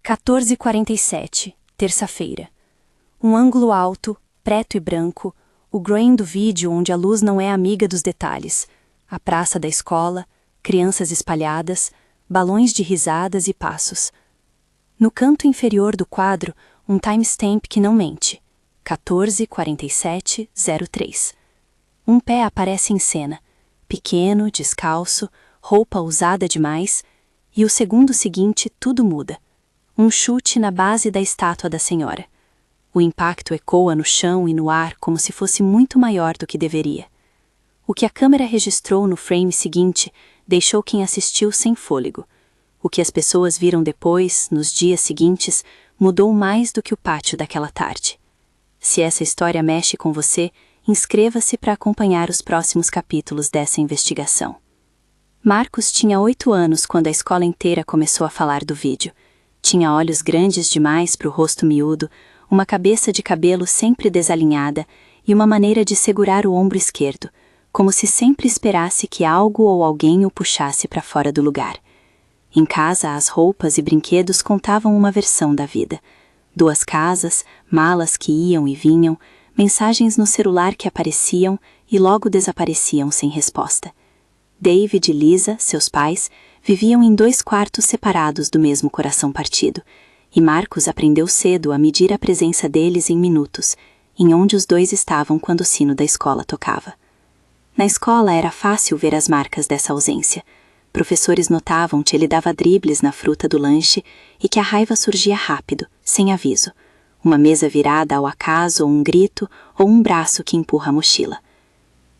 14h47, terça-feira. Um ângulo alto, preto e branco, o grain do vídeo onde a luz não é amiga dos detalhes, a praça da escola, crianças espalhadas, balões de risadas e passos. No canto inferior do quadro, um timestamp que não mente, 14h47:03. Um pé aparece em cena, pequeno, descalço, roupa usada demais, e o segundo seguinte tudo muda. Um chute na base da estátua da senhora. O impacto ecoa no chão e no ar como se fosse muito maior do que deveria. O que a câmera registrou no frame seguinte deixou quem assistiu sem fôlego. O que as pessoas viram depois, nos dias seguintes, mudou mais do que o pátio daquela tarde. Se essa história mexe com você, inscreva-se para acompanhar os próximos capítulos dessa investigação. Marcos tinha 8 anos quando a escola inteira começou a falar do vídeo. Tinha olhos grandes demais para o rosto miúdo, uma cabeça de cabelo sempre desalinhada e uma maneira de segurar o ombro esquerdo, como se sempre esperasse que algo ou alguém o puxasse para fora do lugar. Em casa, as roupas e brinquedos contavam uma versão da vida. 2 casas, malas que iam e vinham, mensagens no celular que apareciam e logo desapareciam sem resposta. David e Lisa, seus pais, viviam em 2 quartos separados do mesmo coração partido, e Marcos aprendeu cedo a medir a presença deles em minutos, em onde os dois estavam quando o sino da escola tocava. Na escola era fácil ver as marcas dessa ausência. Professores notavam que ele dava dribles na fruta do lanche e que a raiva surgia rápido, sem aviso. Uma mesa virada ao acaso, ou um grito, ou um braço que empurra a mochila.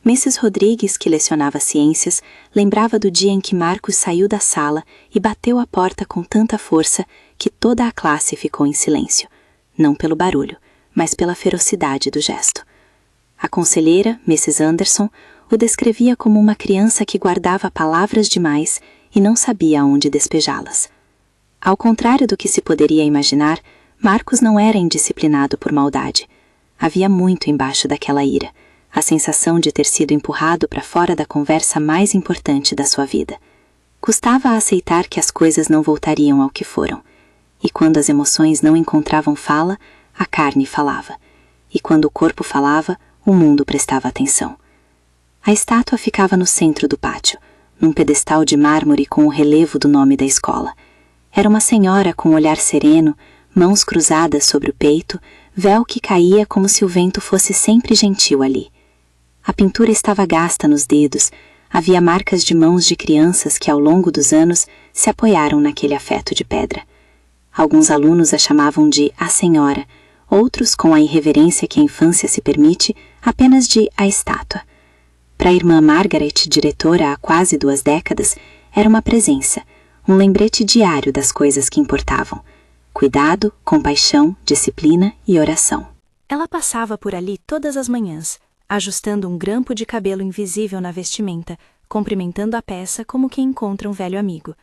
Mrs. Rodrigues, que lecionava ciências, lembrava do dia em que Marcos saiu da sala e bateu a porta com tanta força que toda a classe ficou em silêncio, não pelo barulho, mas pela ferocidade do gesto. A conselheira, Mrs. Anderson, o descrevia como uma criança que guardava palavras demais e não sabia aonde despejá-las. Ao contrário do que se poderia imaginar, Marcos não era indisciplinado por maldade. Havia muito embaixo daquela ira. A sensação de ter sido empurrado para fora da conversa mais importante da sua vida. Custava a aceitar que as coisas não voltariam ao que foram. E quando as emoções não encontravam fala, a carne falava. E quando o corpo falava, o mundo prestava atenção. A estátua ficava no centro do pátio, num pedestal de mármore com o relevo do nome da escola. Era uma senhora com um olhar sereno, mãos cruzadas sobre o peito, véu que caía como se o vento fosse sempre gentil ali. A pintura estava gasta nos dedos, havia marcas de mãos de crianças que ao longo dos anos se apoiaram naquele afeto de pedra. Alguns alunos a chamavam de a senhora, outros, com a irreverência que a infância se permite, apenas de a estátua. Para a irmã Margaret, diretora há quase 2 décadas, era uma presença, um lembrete diário das coisas que importavam. Cuidado, compaixão, disciplina e oração. Ela passava por ali todas as manhãs, ajustando um grampo de cabelo invisível na vestimenta, cumprimentando a peça como quem encontra um velho amigo.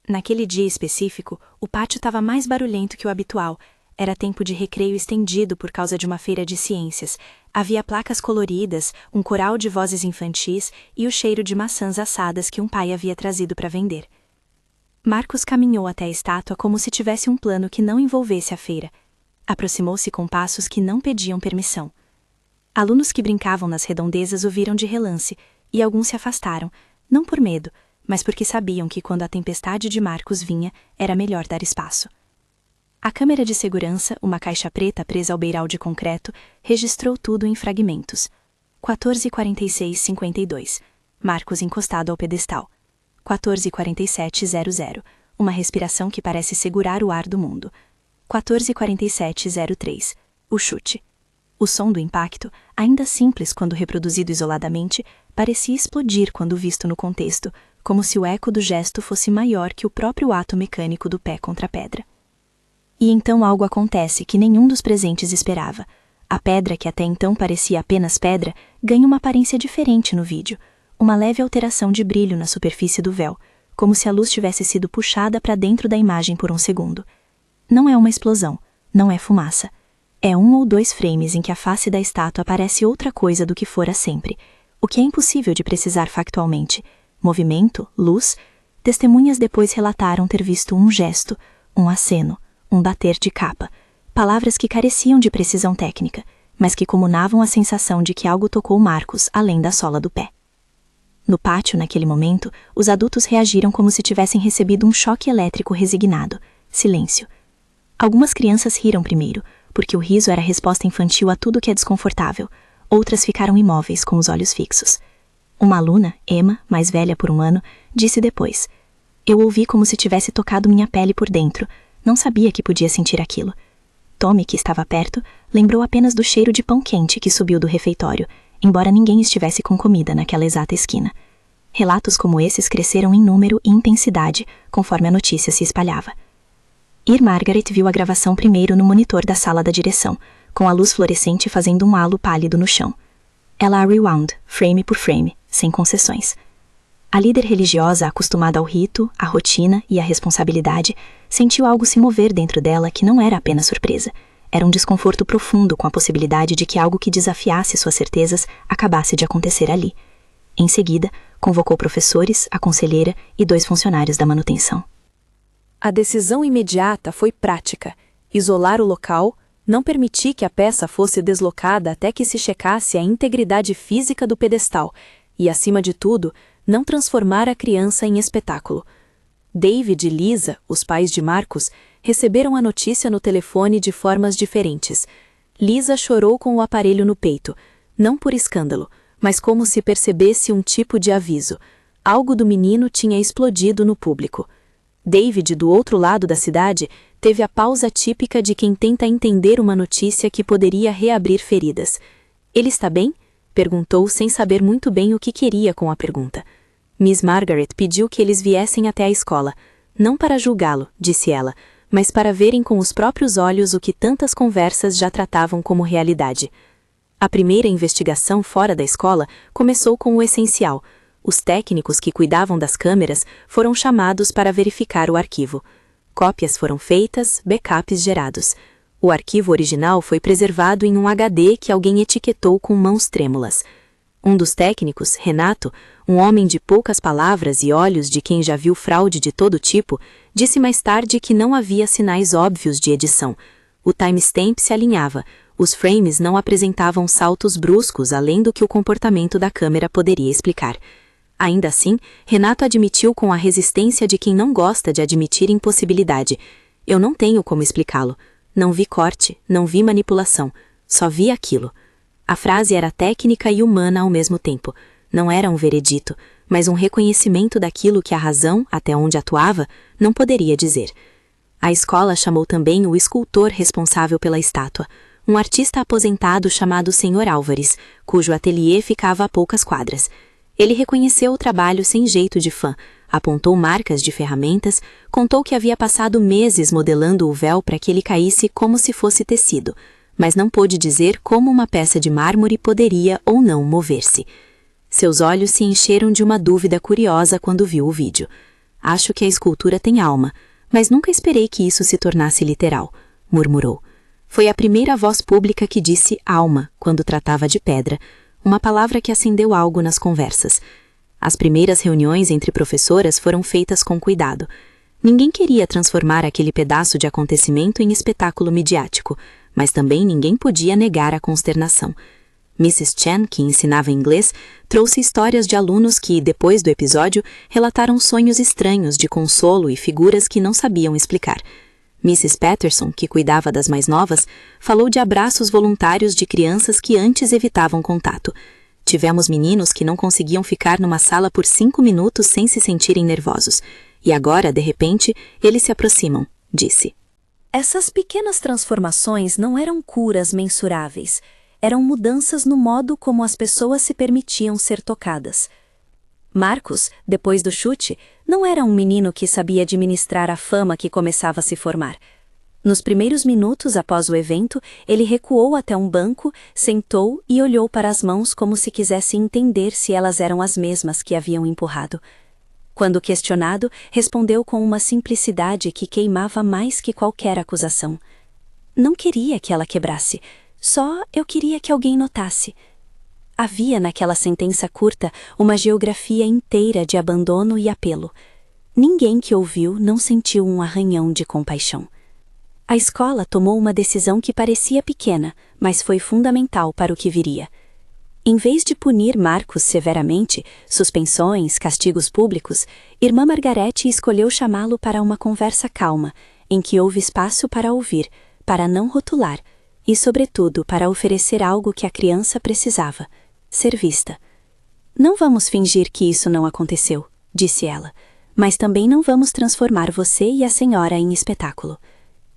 Naquele dia específico, o pátio estava mais barulhento que o habitual. Era tempo de recreio estendido por causa de uma feira de ciências. Havia placas coloridas, um coral de vozes infantis e o cheiro de maçãs assadas que um pai havia trazido para vender. Marcos caminhou até a estátua como se tivesse um plano que não envolvesse a feira. Aproximou-se com passos que não pediam permissão. Alunos que brincavam nas redondezas o viram de relance, e alguns se afastaram, não por medo, mas porque sabiam que quando a tempestade de Marcos vinha, era melhor dar espaço. A câmera de segurança, uma caixa preta presa ao beiral de concreto, registrou tudo em fragmentos. 14h46:52. Marcos encostado ao pedestal. 14h47:00. Uma respiração que parece segurar o ar do mundo. 14h47:03. O chute. O som do impacto, ainda simples quando reproduzido isoladamente, parecia explodir quando visto no contexto, como se o eco do gesto fosse maior que o próprio ato mecânico do pé contra a pedra. E então algo acontece que nenhum dos presentes esperava. A pedra, que até então parecia apenas pedra, ganha uma aparência diferente no vídeo, uma leve alteração de brilho na superfície do véu, como se a luz tivesse sido puxada para dentro da imagem por um segundo. Não é uma explosão, não é fumaça. É 1 ou 2 frames em que a face da estátua parece outra coisa do que fora sempre, o que é impossível de precisar factualmente. Movimento, luz, testemunhas depois relataram ter visto um gesto, um aceno, um bater de capa, palavras que careciam de precisão técnica, mas que comunavam a sensação de que algo tocou Marcos além da sola do pé. No pátio, naquele momento, os adultos reagiram como se tivessem recebido um choque elétrico resignado. Silêncio. Algumas crianças riram primeiro, porque o riso era a resposta infantil a tudo que é desconfortável. Outras ficaram imóveis, com os olhos fixos. Uma aluna, Emma, mais velha por um ano, disse depois: "Eu ouvi como se tivesse tocado minha pele por dentro. Não sabia que podia sentir aquilo." Tommy, que estava perto, lembrou apenas do cheiro de pão quente que subiu do refeitório, embora ninguém estivesse com comida naquela exata esquina. Relatos como esses cresceram em número e intensidade conforme a notícia se espalhava. Margaret viu a gravação primeiro no monitor da sala da direção, com a luz fluorescente fazendo um halo pálido no chão. Ela a rewound, frame por frame, sem concessões. A líder religiosa, acostumada ao rito, à rotina e à responsabilidade, sentiu algo se mover dentro dela que não era apenas surpresa. Era um desconforto profundo com a possibilidade de que algo que desafiasse suas certezas acabasse de acontecer ali. Em seguida, convocou professores, a conselheira e 2 funcionários da manutenção. A decisão imediata foi prática: isolar o local, não permitir que a peça fosse deslocada até que se checasse a integridade física do pedestal e, acima de tudo, não transformar a criança em espetáculo. David e Lisa, os pais de Marcos, receberam a notícia no telefone de formas diferentes. Lisa chorou com o aparelho no peito, não por escândalo, mas como se percebesse um tipo de aviso. Algo do menino tinha explodido no público. David, do outro lado da cidade, teve a pausa típica de quem tenta entender uma notícia que poderia reabrir feridas. "Ele está bem?" perguntou sem saber muito bem o que queria com a pergunta. Miss Margaret pediu que eles viessem até a escola, não para julgá-lo, disse ela, mas para verem com os próprios olhos o que tantas conversas já tratavam como realidade. A primeira investigação fora da escola começou com o essencial. Os técnicos que cuidavam das câmeras foram chamados para verificar o arquivo. Cópias foram feitas, backups gerados. O arquivo original foi preservado em um HD que alguém etiquetou com mãos trêmulas. Um dos técnicos, Renato, um homem de poucas palavras e olhos de quem já viu fraude de todo tipo, disse mais tarde que não havia sinais óbvios de edição. O timestamp se alinhava, os frames não apresentavam saltos bruscos além do que o comportamento da câmera poderia explicar. Ainda assim, Renato admitiu com a resistência de quem não gosta de admitir impossibilidade: "Eu não tenho como explicá-lo. Não vi corte, não vi manipulação. Só vi aquilo." A frase era técnica e humana ao mesmo tempo. Não era um veredito, mas um reconhecimento daquilo que a razão, até onde atuava, não poderia dizer. A escola chamou também o escultor responsável pela estátua, um artista aposentado chamado Sr. Álvares, cujo ateliê ficava a poucas quadras. Ele reconheceu o trabalho sem jeito de fã, apontou marcas de ferramentas, contou que havia passado meses modelando o véu para que ele caísse como se fosse tecido, mas não pôde dizer como uma peça de mármore poderia ou não mover-se. Seus olhos se encheram de uma dúvida curiosa quando viu o vídeo. "Acho que a escultura tem alma, mas nunca esperei que isso se tornasse literal", murmurou. Foi a primeira voz pública que disse alma quando tratava de pedra, uma palavra que acendeu algo nas conversas. As primeiras reuniões entre professoras foram feitas com cuidado. Ninguém queria transformar aquele pedaço de acontecimento em espetáculo midiático, mas também ninguém podia negar a consternação. Mrs. Chen, que ensinava inglês, trouxe histórias de alunos que, depois do episódio, relataram sonhos estranhos de consolo e figuras que não sabiam explicar. Mrs. Patterson, que cuidava das mais novas, falou de abraços voluntários de crianças que antes evitavam contato. "Tivemos meninos que não conseguiam ficar numa sala por 5 minutos sem se sentirem nervosos. E agora, de repente, eles se aproximam", disse. Essas pequenas transformações não eram curas mensuráveis. Eram mudanças no modo como as pessoas se permitiam ser tocadas. Marcos, depois do chute, não era um menino que sabia administrar a fama que começava a se formar. Nos primeiros minutos após o evento, ele recuou até um banco, sentou e olhou para as mãos como se quisesse entender se elas eram as mesmas que haviam empurrado. Quando questionado, respondeu com uma simplicidade que queimava mais que qualquer acusação. "Não queria que ela quebrasse, só eu queria que alguém notasse." Havia naquela sentença curta uma geografia inteira de abandono e apelo. Ninguém que ouviu não sentiu um arranhão de compaixão. A escola tomou uma decisão que parecia pequena, mas foi fundamental para o que viria. Em vez de punir Marcos severamente, suspensões, castigos públicos, Irmã Margarete escolheu chamá-lo para uma conversa calma, em que houve espaço para ouvir, para não rotular, e, sobretudo, para oferecer algo que a criança precisava: ser vista. Não vamos fingir que isso não aconteceu, disse ela, mas também não vamos transformar você e a senhora em espetáculo.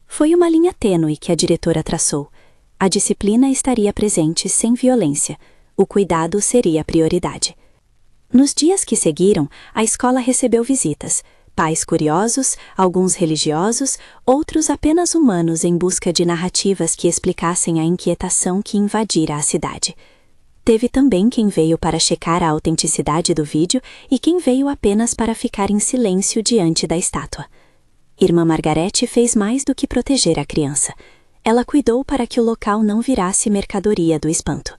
Foi uma linha tênue que a diretora traçou. A disciplina estaria presente sem violência. O cuidado seria a prioridade. Nos dias que seguiram, a escola recebeu visitas. Pais curiosos, alguns religiosos, outros apenas humanos em busca de narrativas que explicassem a inquietação que invadira a cidade. Teve também quem veio para checar a autenticidade do vídeo e quem veio apenas para ficar em silêncio diante da estátua. Irmã Margarete fez mais do que proteger a criança. Ela cuidou para que o local não virasse mercadoria do espanto.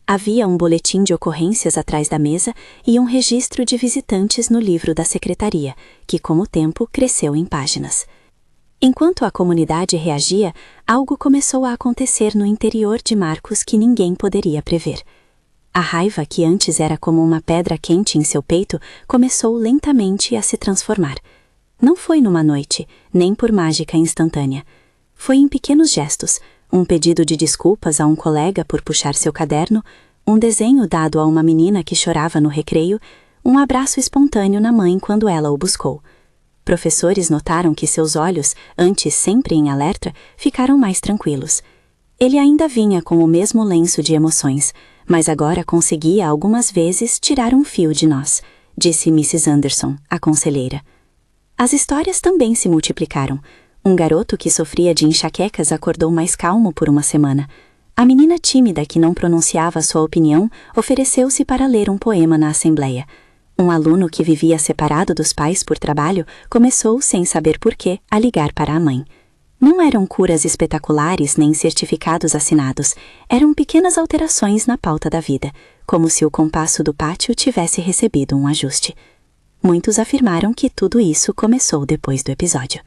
Havia um boletim de ocorrências atrás da mesa e um registro de visitantes no livro da secretaria, que com o tempo cresceu em páginas. Enquanto a comunidade reagia, algo começou a acontecer no interior de Marcos que ninguém poderia prever. A raiva, que antes era como uma pedra quente em seu peito, começou lentamente a se transformar. Não foi numa noite, nem por mágica instantânea. Foi em pequenos gestos: um pedido de desculpas a um colega por puxar seu caderno, um desenho dado a uma menina que chorava no recreio, um abraço espontâneo na mãe quando ela o buscou. Professores notaram que seus olhos, antes sempre em alerta, ficaram mais tranquilos. Ele ainda vinha com o mesmo lenço de emoções, mas agora conseguia algumas vezes tirar um fio de nós, disse Mrs. Anderson, a conselheira. As histórias também se multiplicaram. Um garoto que sofria de enxaquecas acordou mais calmo por uma semana. A menina tímida que não pronunciava sua opinião ofereceu-se para ler um poema na assembleia. Um aluno que vivia separado dos pais por trabalho começou, sem saber porquê, a ligar para a mãe. Não eram curas espetaculares nem certificados assinados, eram pequenas alterações na pauta da vida, como se o compasso do pátio tivesse recebido um ajuste. Muitos afirmaram que tudo isso começou depois do episódio.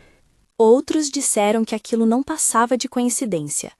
Outros disseram que aquilo não passava de coincidência.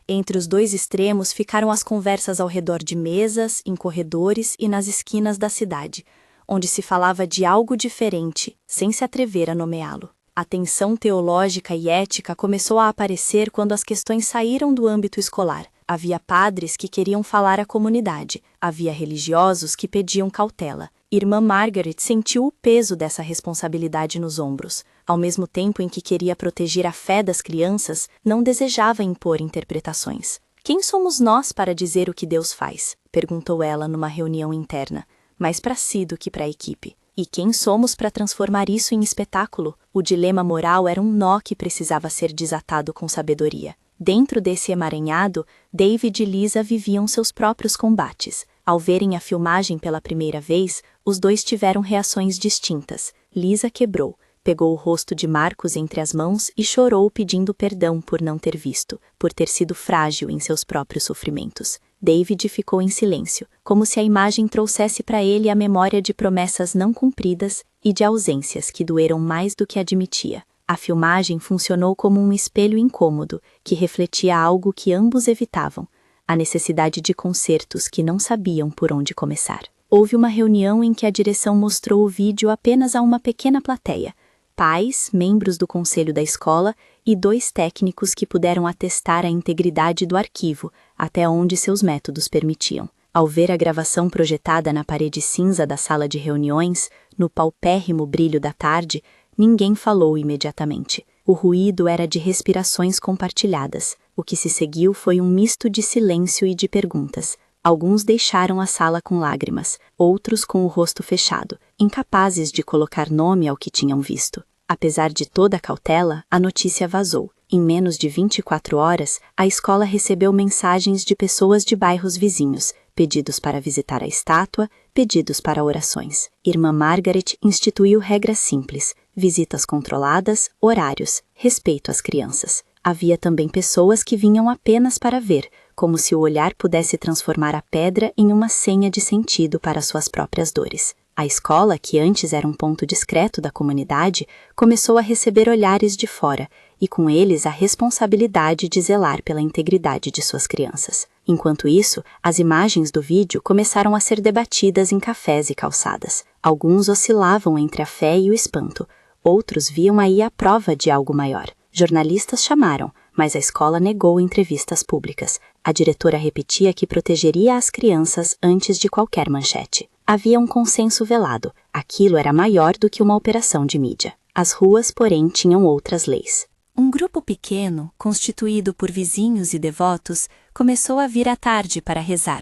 Entre os dois extremos ficaram as conversas ao redor de mesas, em corredores e nas esquinas da cidade, onde se falava de algo diferente, sem se atrever a nomeá-lo. A tensão teológica e ética começou a aparecer quando as questões saíram do âmbito escolar. Havia padres que queriam falar à comunidade, havia religiosos que pediam cautela. Irmã Margaret sentiu o peso dessa responsabilidade nos ombros. Ao mesmo tempo em que queria proteger a fé das crianças, não desejava impor interpretações. Quem somos nós para dizer o que Deus faz? Perguntou ela numa reunião interna, mais para si do que para a equipe. E quem somos para transformar isso em espetáculo? O dilema moral era um nó que precisava ser desatado com sabedoria. Dentro desse emaranhado, David e Lisa viviam seus próprios combates. Ao verem a filmagem pela primeira vez, os dois tiveram reações distintas. Lisa quebrou, pegou o rosto de Marcos entre as mãos e chorou pedindo perdão por não ter visto, por ter sido frágil em seus próprios sofrimentos. David ficou em silêncio, como se a imagem trouxesse para ele a memória de promessas não cumpridas e de ausências que doeram mais do que admitia. A filmagem funcionou como um espelho incômodo, que refletia algo que ambos evitavam: a necessidade de consertos que não sabiam por onde começar. Houve uma reunião em que a direção mostrou o vídeo apenas a uma pequena plateia: pais, membros do conselho da escola e 2 técnicos que puderam atestar a integridade do arquivo, até onde seus métodos permitiam. Ao ver a gravação projetada na parede cinza da sala de reuniões, no paupérrimo brilho da tarde, ninguém falou imediatamente. O ruído era de respirações compartilhadas. O que se seguiu foi um misto de silêncio e de perguntas. Alguns deixaram a sala com lágrimas, outros com o rosto fechado, incapazes de colocar nome ao que tinham visto. Apesar de toda a cautela, a notícia vazou. Em menos de 24 horas, a escola recebeu mensagens de pessoas de bairros vizinhos, pedidos para visitar a estátua, pedidos para orações. Irmã Margaret instituiu regras simples: visitas controladas, horários, respeito às crianças. Havia também pessoas que vinham apenas para ver, como se o olhar pudesse transformar a pedra em uma senha de sentido para suas próprias dores. A escola, que antes era um ponto discreto da comunidade, começou a receber olhares de fora e, com eles, a responsabilidade de zelar pela integridade de suas crianças. Enquanto isso, as imagens do vídeo começaram a ser debatidas em cafés e calçadas. Alguns oscilavam entre a fé e o espanto, outros viam aí a prova de algo maior. Jornalistas chamaram, mas a escola negou entrevistas públicas. A diretora repetia que protegeria as crianças antes de qualquer manchete. Havia um consenso velado. Aquilo era maior do que uma operação de mídia. As ruas, porém, tinham outras leis. Um grupo pequeno, constituído por vizinhos e devotos, começou a vir à tarde para rezar.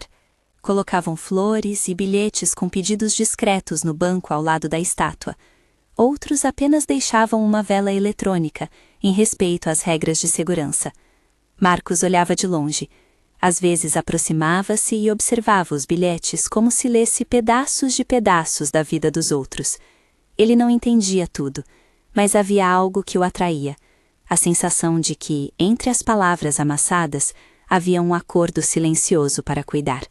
Colocavam flores e bilhetes com pedidos discretos no banco ao lado da estátua. Outros apenas deixavam uma vela eletrônica, em respeito às regras de segurança. Marcos olhava de longe. Às vezes aproximava-se e observava os bilhetes como se lesse pedaços de pedaços da vida dos outros. Ele não entendia tudo, mas havia algo que o atraía. A sensação de que, entre as palavras amassadas, havia um acordo silencioso para cuidar.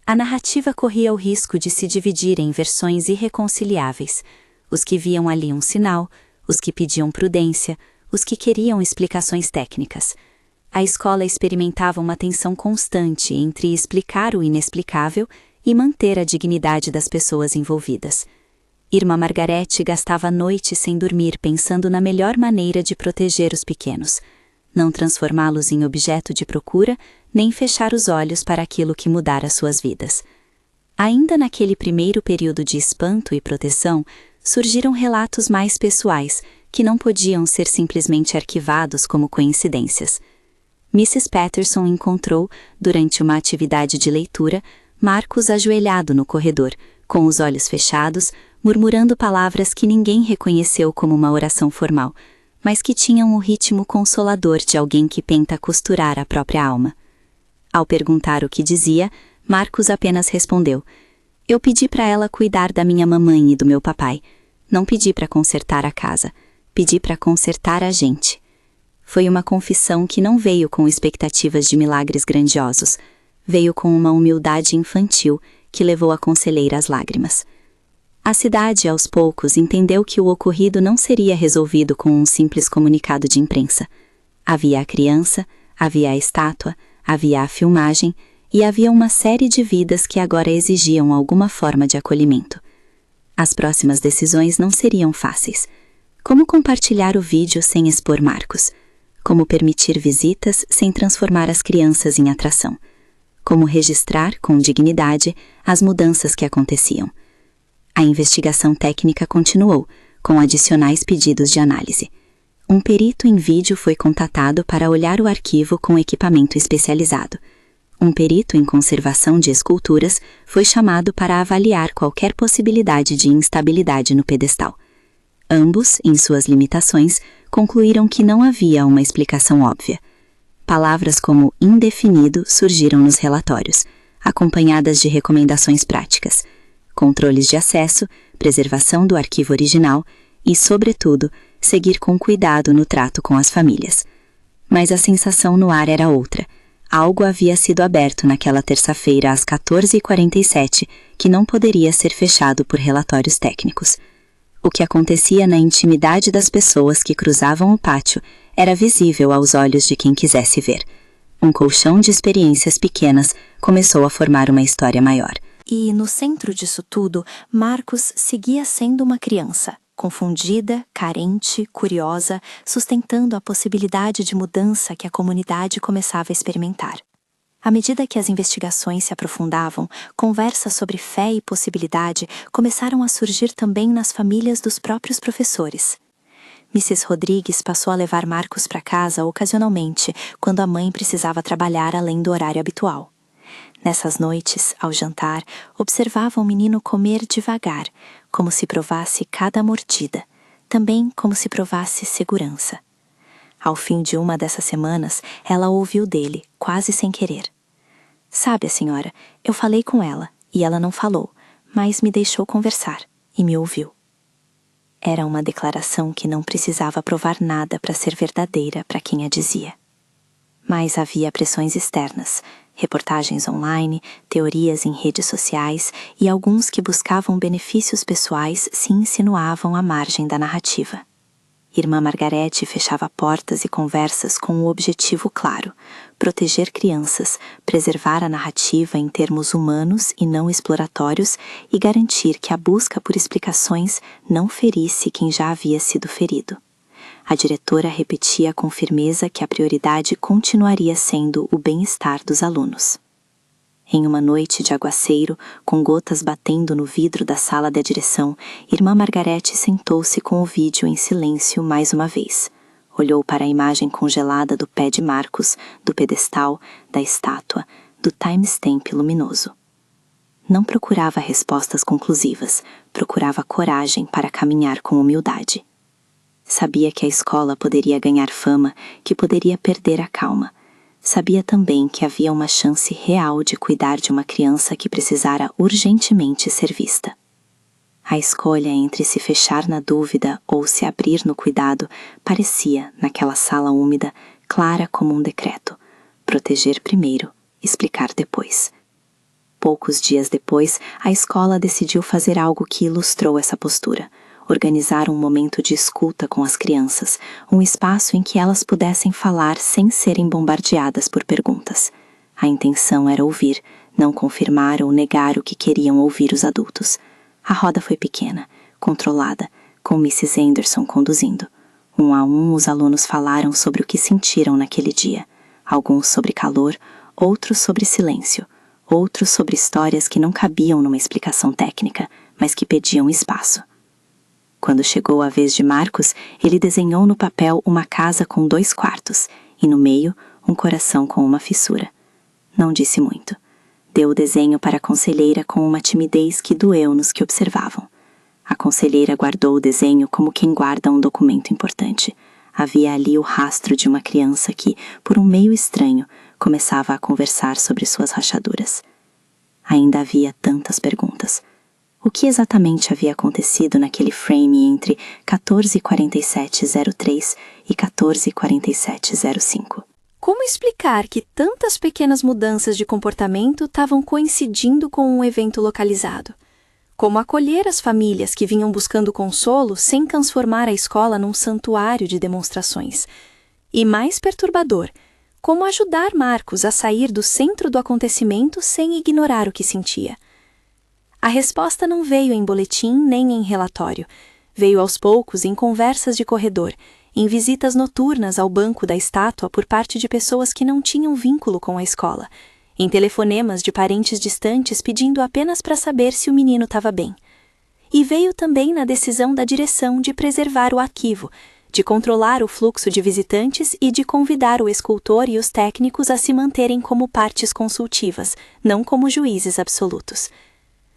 A narrativa corria o risco de se dividir em versões irreconciliáveis. Os que viam ali um sinal, os que pediam prudência, os que queriam explicações técnicas. A escola experimentava uma tensão constante entre explicar o inexplicável e manter a dignidade das pessoas envolvidas. Irmã Margarete gastava noites sem dormir pensando na melhor maneira de proteger os pequenos, não transformá-los em objeto de procura, nem fechar os olhos para aquilo que mudara suas vidas. Ainda naquele primeiro período de espanto e proteção, surgiram relatos mais pessoais, que não podiam ser simplesmente arquivados como coincidências. Mrs. Patterson encontrou, durante uma atividade de leitura, Marcos ajoelhado no corredor, com os olhos fechados, murmurando palavras que ninguém reconheceu como uma oração formal, mas que tinham o ritmo consolador de alguém que tenta costurar a própria alma. Ao perguntar o que dizia, Marcos apenas respondeu: "Eu pedi para ela cuidar da minha mamãe e do meu papai. Não pedi para consertar a casa, pedi para consertar a gente." Foi uma confissão que não veio com expectativas de milagres grandiosos. Veio com uma humildade infantil que levou a conselheira às lágrimas. A cidade, aos poucos, entendeu que o ocorrido não seria resolvido com um simples comunicado de imprensa. Havia a criança, havia a estátua, havia a filmagem e havia uma série de vidas que agora exigiam alguma forma de acolhimento. As próximas decisões não seriam fáceis. Como compartilhar o vídeo sem expor Marcos? Como permitir visitas sem transformar as crianças em atração? Como registrar, com dignidade, as mudanças que aconteciam? A investigação técnica continuou, com adicionais pedidos de análise. Um perito em vídeo foi contatado para olhar o arquivo com equipamento especializado. Um perito em conservação de esculturas foi chamado para avaliar qualquer possibilidade de instabilidade no pedestal. Ambos, em suas limitações, concluíram que não havia uma explicação óbvia. Palavras como indefinido surgiram nos relatórios, acompanhadas de recomendações práticas, controles de acesso, preservação do arquivo original e, sobretudo, seguir com cuidado no trato com as famílias. Mas a sensação no ar era outra. Algo havia sido aberto naquela terça-feira às 14h47 que não poderia ser fechado por relatórios técnicos. O que acontecia na intimidade das pessoas que cruzavam o pátio era visível aos olhos de quem quisesse ver. Um colchão de experiências pequenas começou a formar uma história maior. E, no centro disso tudo, Marcos seguia sendo uma criança, confundida, carente, curiosa, sustentando a possibilidade de mudança que a comunidade começava a experimentar. À medida que as investigações se aprofundavam, conversas sobre fé e possibilidade começaram a surgir também nas famílias dos próprios professores. Mrs. Rodrigues passou a levar Marcos para casa ocasionalmente, quando a mãe precisava trabalhar além do horário habitual. Nessas noites, ao jantar, observava o menino comer devagar, como se provasse cada mordida, também como se provasse segurança. Ao fim de uma dessas semanas, ela ouviu dele, quase sem querer. "Sabe, a senhora, eu falei com ela, e ela não falou, mas me deixou conversar, e me ouviu." Era uma declaração que não precisava provar nada para ser verdadeira para quem a dizia. Mas havia pressões externas, reportagens online, teorias em redes sociais e alguns que buscavam benefícios pessoais se insinuavam à margem da narrativa. Irmã Margarete fechava portas e conversas com o objetivo claro: proteger crianças, preservar a narrativa em termos humanos e não exploratórios e garantir que a busca por explicações não ferisse quem já havia sido ferido. A diretora repetia com firmeza que a prioridade continuaria sendo o bem-estar dos alunos. Em uma noite de aguaceiro, com gotas batendo no vidro da sala da direção, Irmã Margarete sentou-se com o vídeo em silêncio mais uma vez. Olhou para a imagem congelada do pé de Marcos, do pedestal, da estátua, do timestamp luminoso. Não procurava respostas conclusivas, procurava coragem para caminhar com humildade. Sabia que a escola poderia ganhar fama, que poderia perder a calma. Sabia também que havia uma chance real de cuidar de uma criança que precisara urgentemente ser vista. A escolha entre se fechar na dúvida ou se abrir no cuidado parecia, naquela sala úmida, clara como um decreto: proteger primeiro, explicar depois. Poucos dias depois, a escola decidiu fazer algo que ilustrou essa postura: organizar um momento de escuta com as crianças, um espaço em que elas pudessem falar sem serem bombardeadas por perguntas. A intenção era ouvir, não confirmar ou negar o que queriam ouvir os adultos. A roda foi pequena, controlada, com Mrs. Anderson conduzindo. Um a um, os alunos falaram sobre o que sentiram naquele dia. Alguns sobre calor, outros sobre silêncio, outros sobre histórias que não cabiam numa explicação técnica, mas que pediam espaço. Quando chegou a vez de Marcos, ele desenhou no papel uma casa com 2 quartos, e no meio, um coração com uma fissura. Não disse muito. Deu o desenho para a conselheira com uma timidez que doeu nos que observavam. A conselheira guardou o desenho como quem guarda um documento importante. Havia ali o rastro de uma criança que, por um meio estranho, começava a conversar sobre suas rachaduras. Ainda havia tantas perguntas. O que exatamente havia acontecido naquele frame entre 14:47:03 e 14:47:05? Como explicar que tantas pequenas mudanças de comportamento estavam coincidindo com um evento localizado? Como acolher as famílias que vinham buscando consolo sem transformar a escola num santuário de demonstrações? E mais perturbador, como ajudar Marcos a sair do centro do acontecimento sem ignorar o que sentia? A resposta não veio em boletim nem em relatório. Veio aos poucos em conversas de corredor, em visitas noturnas ao banco da estátua por parte de pessoas que não tinham vínculo com a escola, em telefonemas de parentes distantes pedindo apenas para saber se o menino estava bem. E veio também na decisão da direção de preservar o arquivo, de controlar o fluxo de visitantes e de convidar o escultor e os técnicos a se manterem como partes consultivas, não como juízes absolutos.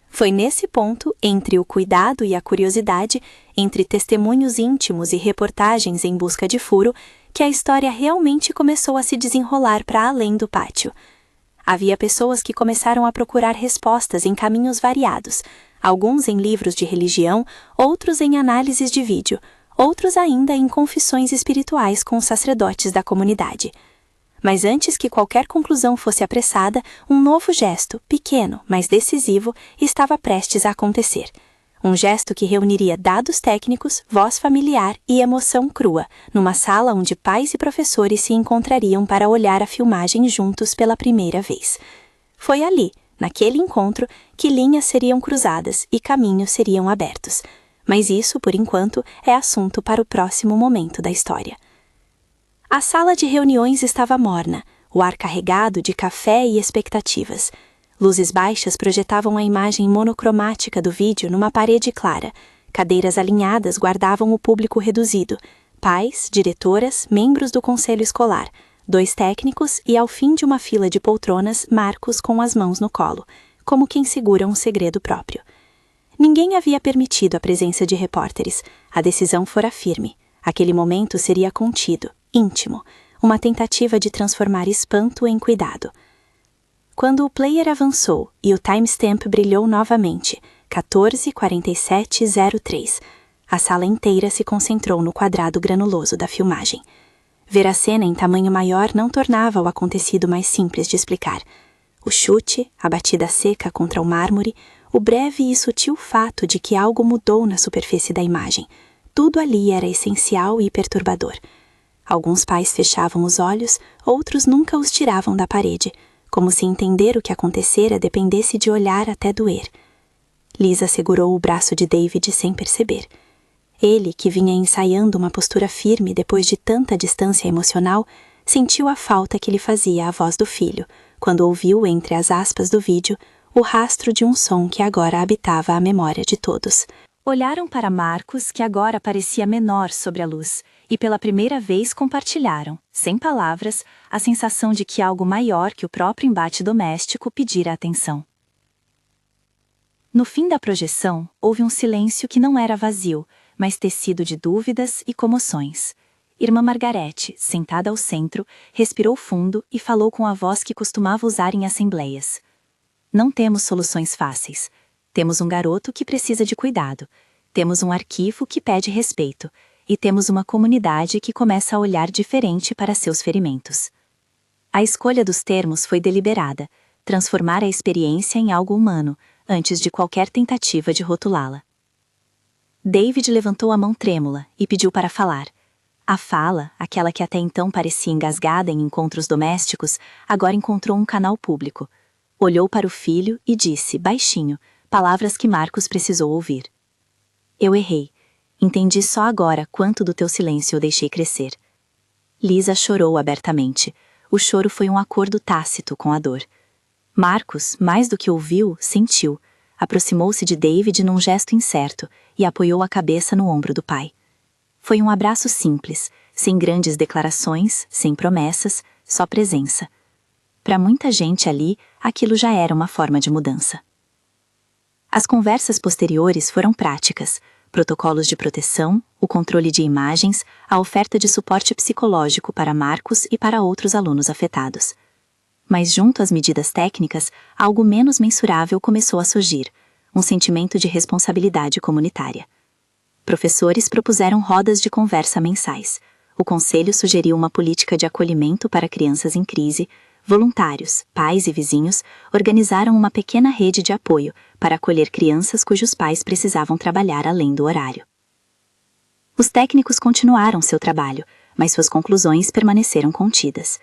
Foi nesse ponto, entre o cuidado e a curiosidade, entre testemunhos íntimos e reportagens em busca de furo, que a história realmente começou a se desenrolar para além do pátio. Havia pessoas que começaram a procurar respostas em caminhos variados, alguns em livros de religião, outros em análises de vídeo, outros ainda em confissões espirituais com os sacerdotes da comunidade. Mas antes que qualquer conclusão fosse apressada, um novo gesto, pequeno, mas decisivo, estava prestes a acontecer. Um gesto que reuniria dados técnicos, voz familiar e emoção crua, numa sala onde pais e professores se encontrariam para olhar a filmagem juntos pela primeira vez. Foi ali, naquele encontro, que linhas seriam cruzadas e caminhos seriam abertos. Mas isso, por enquanto, é assunto para o próximo momento da história. A sala de reuniões estava morna, o ar carregado de café e expectativas. Luzes baixas projetavam a imagem monocromática do vídeo numa parede clara. Cadeiras alinhadas guardavam o público reduzido. Pais, diretoras, membros do conselho escolar, 2 técnicos e, ao fim de uma fila de poltronas, Marcos com as mãos no colo, como quem segura um segredo próprio. Ninguém havia permitido a presença de repórteres. A decisão fora firme. Aquele momento seria contido, íntimo, uma tentativa de transformar espanto em cuidado. Quando o player avançou e o timestamp brilhou novamente, 14:47:03, a sala inteira se concentrou no quadrado granuloso da filmagem. Ver a cena em tamanho maior não tornava o acontecido mais simples de explicar. O chute, a batida seca contra o mármore, o breve e sutil fato de que algo mudou na superfície da imagem. Tudo ali era essencial e perturbador. Alguns pais fechavam os olhos, outros nunca os tiravam da parede, como se entender o que acontecera dependesse de olhar até doer. Lisa segurou o braço de David sem perceber. Ele, que vinha ensaiando uma postura firme depois de tanta distância emocional, sentiu a falta que lhe fazia a voz do filho, quando ouviu entre as aspas do vídeo o rastro de um som que agora habitava a memória de todos. Olharam para Marcos, que agora parecia menor sobre a luz, e pela primeira vez compartilharam, sem palavras, a sensação de que algo maior que o próprio embate doméstico pedira atenção. No fim da projeção, houve um silêncio que não era vazio, mas tecido de dúvidas e comoções. Irmã Margarete, sentada ao centro, respirou fundo e falou com a voz que costumava usar em assembleias. Não temos soluções fáceis. Temos um garoto que precisa de cuidado. Temos um arquivo que pede respeito. E temos uma comunidade que começa a olhar diferente para seus ferimentos. A escolha dos termos foi deliberada, transformar a experiência em algo humano, antes de qualquer tentativa de rotulá-la. David levantou a mão trêmula e pediu para falar. A fala, aquela que até então parecia engasgada em encontros domésticos, agora encontrou um canal público. Olhou para o filho e disse, baixinho, palavras que Marcos precisou ouvir. Eu errei. Entendi só agora quanto do teu silêncio eu deixei crescer. Lisa chorou abertamente. O choro foi um acordo tácito com a dor. Marcos, mais do que ouviu, sentiu. Aproximou-se de David num gesto incerto e apoiou a cabeça no ombro do pai. Foi um abraço simples, sem grandes declarações, sem promessas, só presença. Para muita gente ali, aquilo já era uma forma de mudança. As conversas posteriores foram práticas, protocolos de proteção, o controle de imagens, a oferta de suporte psicológico para Marcos e para outros alunos afetados. Mas junto às medidas técnicas, algo menos mensurável começou a surgir, um sentimento de responsabilidade comunitária. Professores propuseram rodas de conversa mensais. O conselho sugeriu uma política de acolhimento para crianças em crise. Voluntários, pais e vizinhos organizaram uma pequena rede de apoio para acolher crianças cujos pais precisavam trabalhar além do horário. Os técnicos continuaram seu trabalho, mas suas conclusões permaneceram contidas.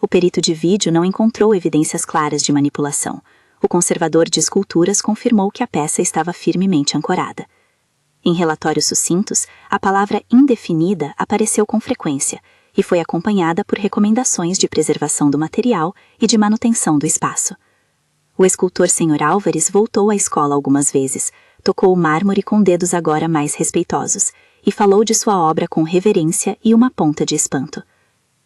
O perito de vídeo não encontrou evidências claras de manipulação. O conservador de esculturas confirmou que a peça estava firmemente ancorada. Em relatórios sucintos, a palavra indefinida apareceu com frequência e foi acompanhada por recomendações de preservação do material e de manutenção do espaço. O escultor Sr. Álvares voltou à escola algumas vezes, tocou o mármore com dedos agora mais respeitosos e falou de sua obra com reverência e uma ponta de espanto.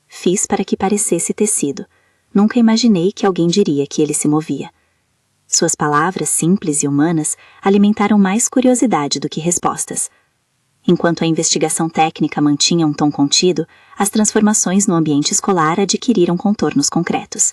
Fiz para que parecesse tecido. Nunca imaginei que alguém diria que ele se movia. Suas palavras, simples e humanas, alimentaram mais curiosidade do que respostas. Enquanto a investigação técnica mantinha um tom contido, as transformações no ambiente escolar adquiriram contornos concretos.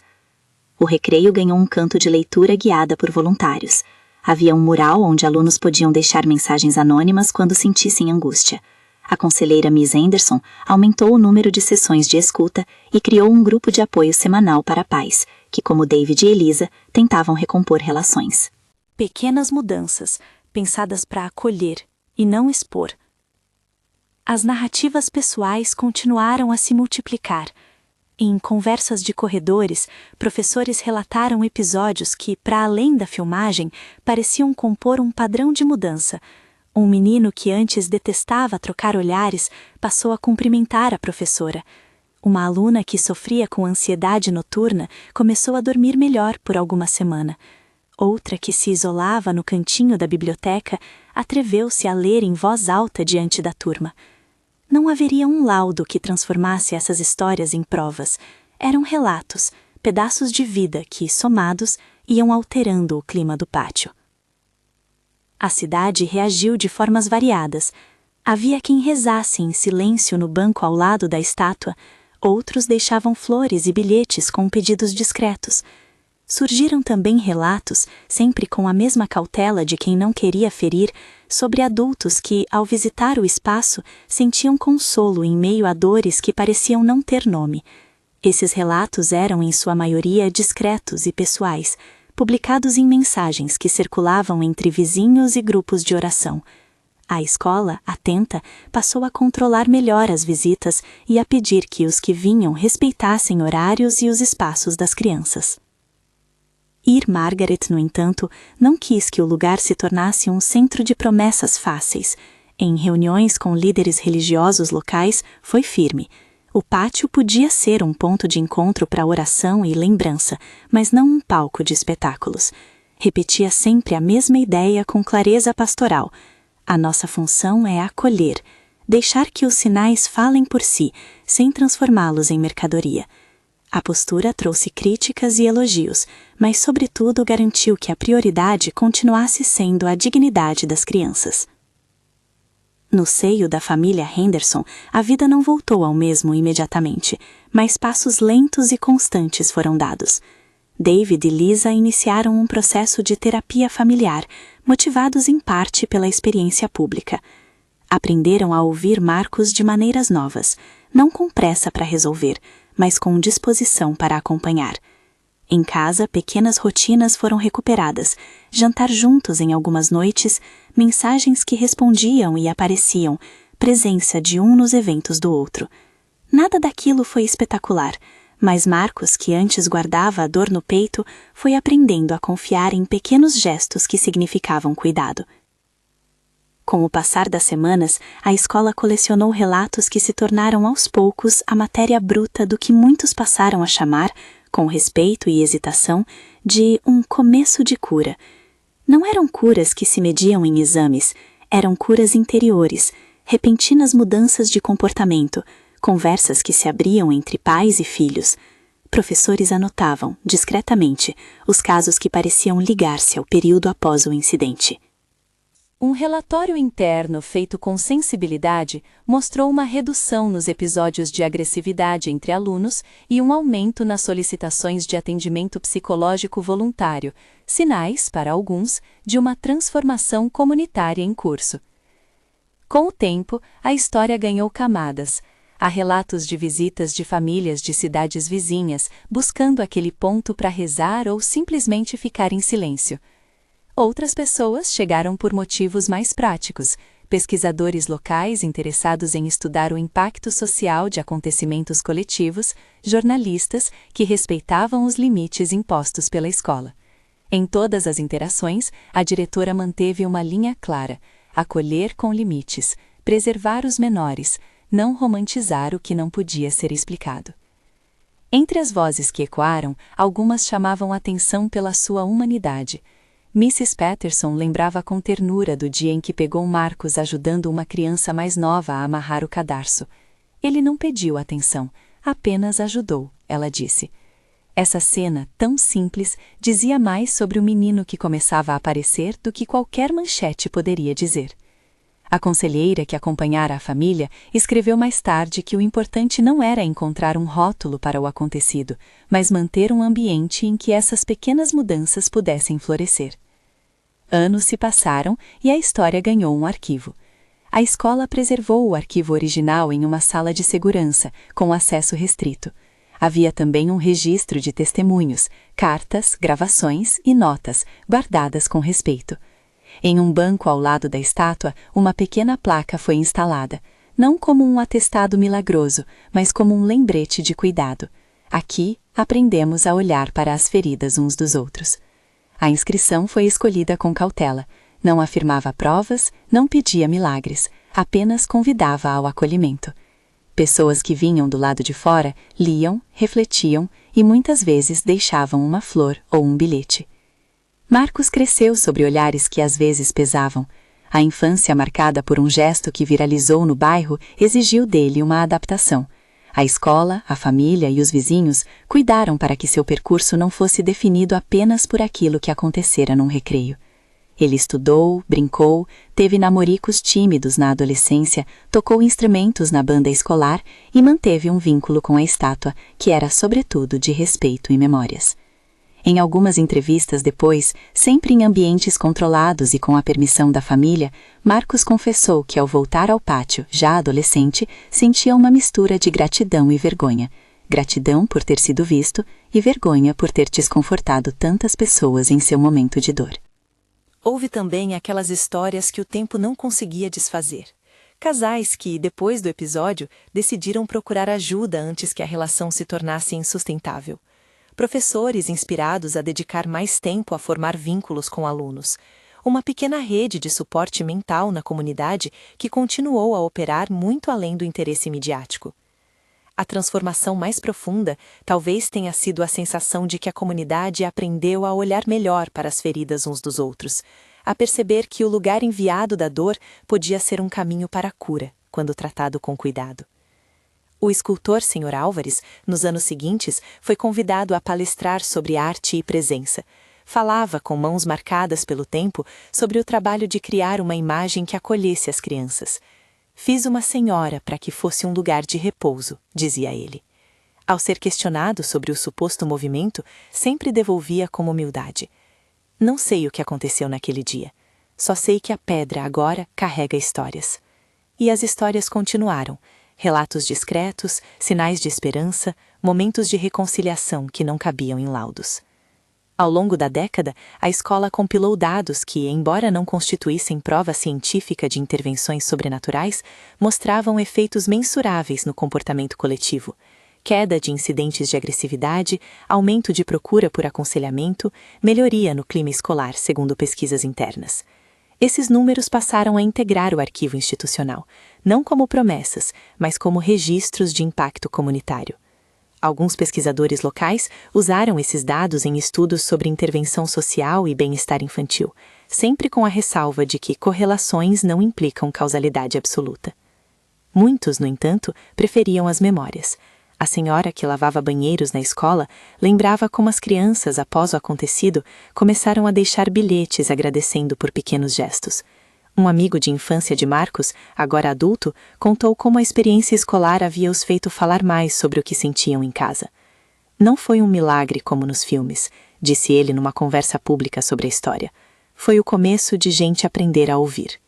O recreio ganhou um canto de leitura guiada por voluntários. Havia um mural onde alunos podiam deixar mensagens anônimas quando sentissem angústia. A conselheira Miss Anderson aumentou o número de sessões de escuta e criou um grupo de apoio semanal para pais, que, como David e Elisa, tentavam recompor relações. Pequenas mudanças, pensadas para acolher e não expor. As narrativas pessoais continuaram a se multiplicar. Em conversas de corredores, professores relataram episódios que, para além da filmagem, pareciam compor um padrão de mudança. Um menino que antes detestava trocar olhares passou a cumprimentar a professora. Uma aluna que sofria com ansiedade noturna começou a dormir melhor por alguma semana. Outra que se isolava no cantinho da biblioteca atreveu-se a ler em voz alta diante da turma. Não haveria um laudo que transformasse essas histórias em provas. Eram relatos, pedaços de vida que, somados, iam alterando o clima do pátio. A cidade reagiu de formas variadas. Havia quem rezasse em silêncio no banco ao lado da estátua, outros deixavam flores e bilhetes com pedidos discretos. Surgiram também relatos, sempre com a mesma cautela de quem não queria ferir, sobre adultos que, ao visitar o espaço, sentiam consolo em meio a dores que pareciam não ter nome. Esses relatos eram, em sua maioria, discretos e pessoais, publicados em mensagens que circulavam entre vizinhos e grupos de oração. A escola, atenta, passou a controlar melhor as visitas e a pedir que os que vinham respeitassem horários e os espaços das crianças. Margaret, no entanto, não quis que o lugar se tornasse um centro de promessas fáceis. Em reuniões com líderes religiosos locais, foi firme. O pátio podia ser um ponto de encontro para oração e lembrança, mas não um palco de espetáculos. Repetia sempre a mesma ideia com clareza pastoral. A nossa função é acolher, deixar que os sinais falem por si, sem transformá-los em mercadoria. A postura trouxe críticas e elogios, mas sobretudo garantiu que a prioridade continuasse sendo a dignidade das crianças. No seio da família Henderson, a vida não voltou ao mesmo imediatamente, mas passos lentos e constantes foram dados. David e Lisa iniciaram um processo de terapia familiar, motivados em parte pela experiência pública. Aprenderam a ouvir Marcos de maneiras novas, não com pressa para resolver, mas com disposição para acompanhar. Em casa, pequenas rotinas foram recuperadas, jantar juntos em algumas noites, mensagens que respondiam e apareciam, presença de um nos eventos do outro. Nada daquilo foi espetacular, mas Marcos, que antes guardava a dor no peito, foi aprendendo a confiar em pequenos gestos que significavam cuidado. Com o passar das semanas, a escola colecionou relatos que se tornaram aos poucos a matéria bruta do que muitos passaram a chamar, com respeito e hesitação, de um começo de cura. Não eram curas que se mediam em exames, eram curas interiores, repentinas mudanças de comportamento, conversas que se abriam entre pais e filhos. Professores anotavam, discretamente, os casos que pareciam ligar-se ao período após o incidente. Um relatório interno feito com sensibilidade mostrou uma redução nos episódios de agressividade entre alunos e um aumento nas solicitações de atendimento psicológico voluntário, sinais, para alguns, de uma transformação comunitária em curso. Com o tempo, a história ganhou camadas. Há relatos de visitas de famílias de cidades vizinhas buscando aquele ponto para rezar ou simplesmente ficar em silêncio. Outras pessoas chegaram por motivos mais práticos, pesquisadores locais interessados em estudar o impacto social de acontecimentos coletivos, jornalistas que respeitavam os limites impostos pela escola. Em todas as interações, a diretora manteve uma linha clara: acolher com limites, preservar os menores, não romantizar o que não podia ser explicado. Entre as vozes que ecoaram, algumas chamavam atenção pela sua humanidade. Mrs. Patterson lembrava com ternura do dia em que pegou Marcos ajudando uma criança mais nova a amarrar o cadarço. Ele não pediu atenção, apenas ajudou, ela disse. Essa cena, tão simples, dizia mais sobre o menino que começava a aparecer do que qualquer manchete poderia dizer. A conselheira que acompanhara a família escreveu mais tarde que o importante não era encontrar um rótulo para o acontecido, mas manter um ambiente em que essas pequenas mudanças pudessem florescer. Anos se passaram e a história ganhou um arquivo. A escola preservou o arquivo original em uma sala de segurança, com acesso restrito. Havia também um registro de testemunhos, cartas, gravações e notas, guardadas com respeito. Em um banco ao lado da estátua, uma pequena placa foi instalada, não como um atestado milagroso, mas como um lembrete de cuidado. Aqui, aprendemos a olhar para as feridas uns dos outros. A inscrição foi escolhida com cautela. Não afirmava provas, não pedia milagres, apenas convidava ao acolhimento. Pessoas que vinham do lado de fora liam, refletiam e muitas vezes deixavam uma flor ou um bilhete. Marcos cresceu sobre olhares que às vezes pesavam. A infância marcada por um gesto que viralizou no bairro exigiu dele uma adaptação. A escola, a família e os vizinhos cuidaram para que seu percurso não fosse definido apenas por aquilo que acontecera num recreio. Ele estudou, brincou, teve namoricos tímidos na adolescência, tocou instrumentos na banda escolar e manteve um vínculo com a estátua, que era sobretudo de respeito e memórias. Em algumas entrevistas depois, sempre em ambientes controlados e com a permissão da família, Marcos confessou que ao voltar ao pátio, já adolescente, sentia uma mistura de gratidão e vergonha. gratidão por ter sido visto e vergonha por ter desconfortado tantas pessoas em seu momento de dor. Houve também aquelas histórias que o tempo não conseguia desfazer. Casais que, depois do episódio, decidiram procurar ajuda antes que a relação se tornasse insustentável. Professores inspirados a dedicar mais tempo a formar vínculos com alunos. Uma pequena rede de suporte mental na comunidade que continuou a operar muito além do interesse midiático. A transformação mais profunda talvez tenha sido a sensação de que a comunidade aprendeu a olhar melhor para as feridas uns dos outros, a perceber que o lugar enviado da dor podia ser um caminho para a cura, quando tratado com cuidado. O escultor Sr. Álvares, nos anos seguintes, foi convidado a palestrar sobre arte e presença. Falava, com mãos marcadas pelo tempo, sobre o trabalho de criar uma imagem que acolhesse as crianças. Fiz uma senhora para que fosse um lugar de repouso, dizia ele. Ao ser questionado sobre o suposto movimento, sempre devolvia com humildade. Não sei o que aconteceu naquele dia. Só sei que a pedra agora carrega histórias. E as histórias continuaram. Relatos discretos, sinais de esperança, momentos de reconciliação que não cabiam em laudos. Ao longo da década, a escola compilou dados que, embora não constituíssem prova científica de intervenções sobrenaturais, mostravam efeitos mensuráveis no comportamento coletivo. Queda de incidentes de agressividade, aumento de procura por aconselhamento, melhoria no clima escolar, segundo pesquisas internas. Esses números passaram a integrar o arquivo institucional, não como promessas, mas como registros de impacto comunitário. Alguns pesquisadores locais usaram esses dados em estudos sobre intervenção social e bem-estar infantil, sempre com a ressalva de que correlações não implicam causalidade absoluta. Muitos, no entanto, preferiam as memórias. A senhora que lavava banheiros na escola lembrava como as crianças, após o acontecido, começaram a deixar bilhetes agradecendo por pequenos gestos. Um amigo de infância de Marcos, agora adulto, contou como a experiência escolar havia os feito falar mais sobre o que sentiam em casa. Não foi um milagre como nos filmes, disse ele numa conversa pública sobre a história. Foi o começo de gente aprender a ouvir.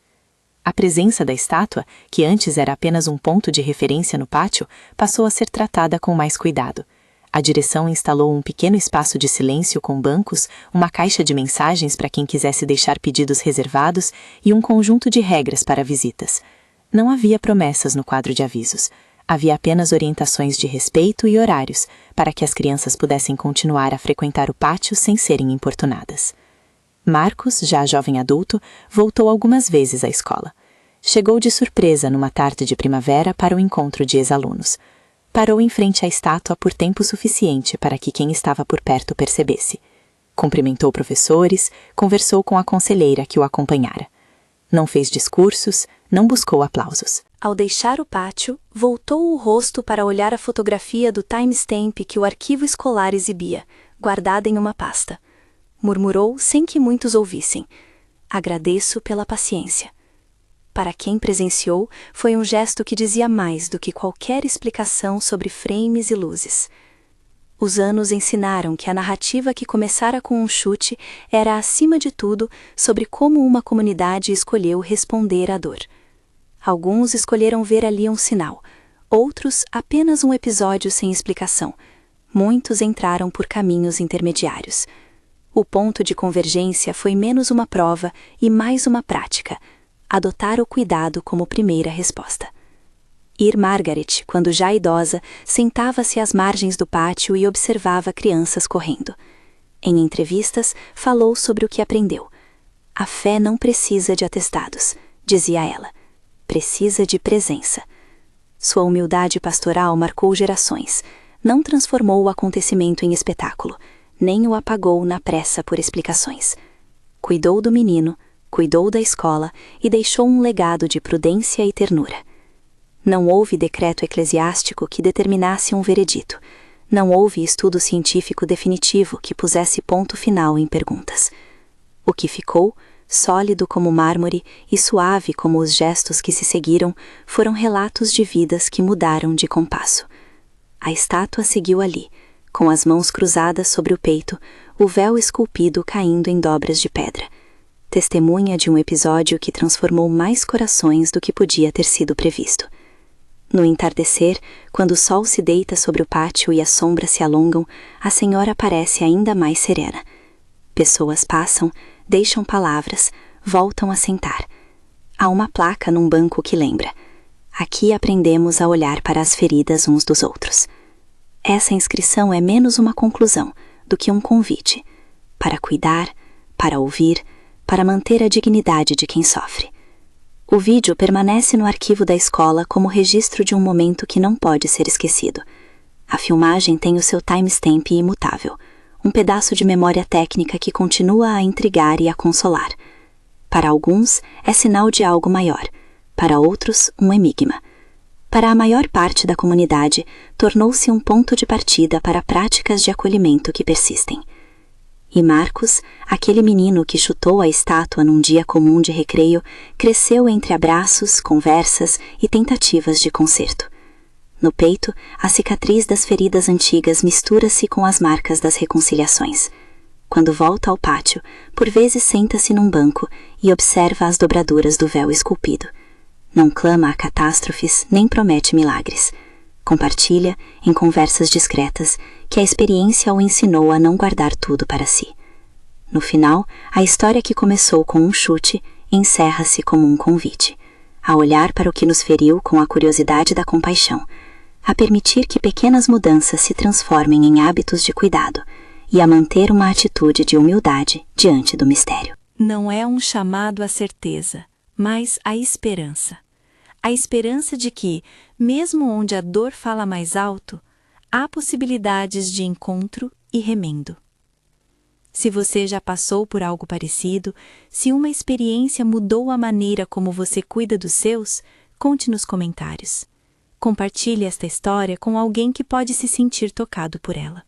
A presença da estátua, que antes era apenas um ponto de referência no pátio, passou a ser tratada com mais cuidado. A direção instalou um pequeno espaço de silêncio com bancos, uma caixa de mensagens para quem quisesse deixar pedidos reservados e um conjunto de regras para visitas. Não havia promessas no quadro de avisos. Havia apenas orientações de respeito e horários, para que as crianças pudessem continuar a frequentar o pátio sem serem importunadas. Marcos, já jovem adulto, voltou algumas vezes à escola. Chegou de surpresa numa tarde de primavera para o encontro de ex-alunos. Parou em frente à estátua por tempo suficiente para que quem estava por perto percebesse. Cumprimentou professores, conversou com a conselheira que o acompanhara. Não fez discursos, não buscou aplausos. Ao deixar o pátio, voltou o rosto para olhar a fotografia do timestamp que o arquivo escolar exibia, guardada em uma pasta. Murmurou sem que muitos ouvissem. Agradeço pela paciência. Para quem presenciou, foi um gesto que dizia mais do que qualquer explicação sobre frames e luzes. Os anos ensinaram que a narrativa que começara com um chute era, acima de tudo, sobre como uma comunidade escolheu responder à dor. Alguns escolheram ver ali um sinal, outros apenas um episódio sem explicação. Muitos entraram por caminhos intermediários. O ponto de convergência foi menos uma prova e mais uma prática. Adotar o cuidado como primeira resposta. Margaret, quando já idosa, sentava-se às margens do pátio e observava crianças correndo. Em entrevistas, falou sobre o que aprendeu. A fé não precisa de atestados, dizia ela. Precisa de presença. Sua humildade pastoral marcou gerações. Não transformou o acontecimento em espetáculo, nem o apagou na pressa por explicações. Cuidou do menino, cuidou da escola e deixou um legado de prudência e ternura. Não houve decreto eclesiástico que determinasse um veredito. Não houve estudo científico definitivo que pusesse ponto final em perguntas. O que ficou, sólido como mármore e suave como os gestos que se seguiram, foram relatos de vidas que mudaram de compasso. A estátua seguiu ali, com as mãos cruzadas sobre o peito, o véu esculpido caindo em dobras de pedra. Testemunha de um episódio que transformou mais corações do que podia ter sido previsto. No entardecer, quando o sol se deita sobre o pátio e as sombras se alongam, a senhora parece ainda mais serena. Pessoas passam, deixam palavras, voltam a sentar. Há uma placa num banco que lembra: aqui aprendemos a olhar para as feridas uns dos outros. Essa inscrição é menos uma conclusão do que um convite para cuidar, para ouvir, para manter a dignidade de quem sofre. O vídeo permanece no arquivo da escola como registro de um momento que não pode ser esquecido. A filmagem tem o seu timestamp imutável, um pedaço de memória técnica que continua a intrigar e a consolar. Para alguns, é sinal de algo maior, para outros, um enigma. Para a maior parte da comunidade, tornou-se um ponto de partida para práticas de acolhimento que persistem. E Marcos, aquele menino que chutou a estátua num dia comum de recreio, cresceu entre abraços, conversas e tentativas de conserto. No peito, a cicatriz das feridas antigas mistura-se com as marcas das reconciliações. Quando volta ao pátio, por vezes senta-se num banco e observa as dobraduras do véu esculpido. Não clama a catástrofes nem promete milagres. Compartilha, em conversas discretas, que a experiência o ensinou a não guardar tudo para si. No final, a história que começou com um chute encerra-se como um convite, a olhar para o que nos feriu com a curiosidade da compaixão, a permitir que pequenas mudanças se transformem em hábitos de cuidado e a manter uma atitude de humildade diante do mistério. Não é um chamado à certeza, mas à esperança. A esperança de que, mesmo onde a dor fala mais alto, há possibilidades de encontro e remendo. Se você já passou por algo parecido, se uma experiência mudou a maneira como você cuida dos seus, conte nos comentários. Compartilhe esta história com alguém que pode se sentir tocado por ela.